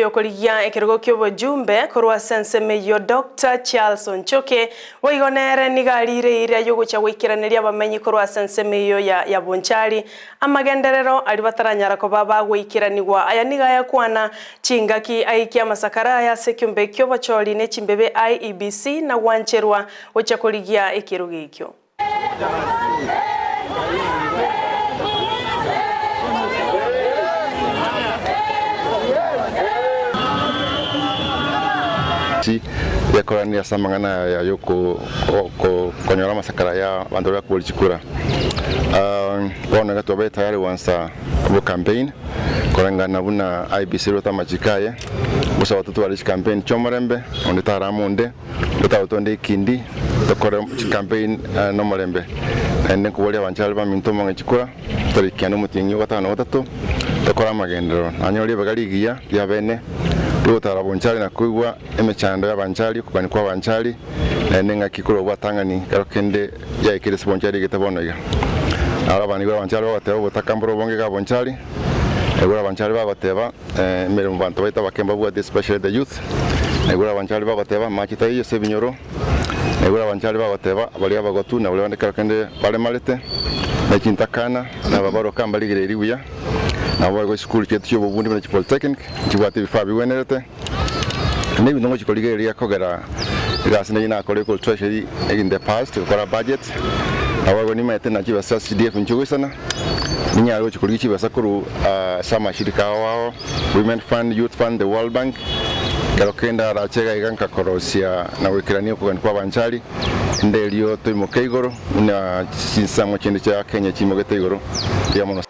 Yokoligia ekirugo ky'obujumbe korwa sensemeyo Dr. Charles Onchoke waigonere nigarire ira yogucha gwikiraneria abamenyi korwa sensemeyo ya Bonchari amagenderero ali bataranyara ko baba gwikiranirwa aya nigaya kwana chingaki aikia masakara ya sekyumbe ky'obacholi ne chimbebe IEBC na wancherwa ochakoligia ekirugo ikyo. Ya korani ya samangana ya yoko konyora masakara ya bandora kulichikura bona gatobe tayari wansa bo campaign korangana buna IBC rota majikaye busa watoto wali campaign chomorembe onde taramunde lota utonde kindi tokore campaign no morembe ende kubolia banchali ba mintomo ngechikura torikiano mutinyi watano watatu tokora magendero anyoli bagaligia ya bene Lutara Bonchari na kuigwa emechando ya Bonchari kukani kwa Bonchari na nenga kikulo watangani karokende ya ikirisi Bonchari gitabono iga araba ni gwa Bonchari bateba botakambro bonge ga Bonchari egura Bonchari bateba mere mbanto baita bakemba bwa especially the youth egura Bonchari bateba machita iyo sebinyoro egura Bonchari bateba bali abagotu na bali karokende bale malete na kintakana na babaro kamba ligire ribuya na wao school chetu cyo bubundi na polytechnic kibwate bifabi wenerete nebi ndongo chikoligere ya kogera irasine ina kole ko treasury in the past kora budget na wao ni mete na kiba CDF nchugusana ninya ro chikoligi kiba sakuru sama shirika wao women fund youth fund the world bank kalokenda rachega iganka korosia na wekirani ko kwa Bonchari ndelio to imokeigoro na sinsa mo chinde cha Kenya chimogete igoro ya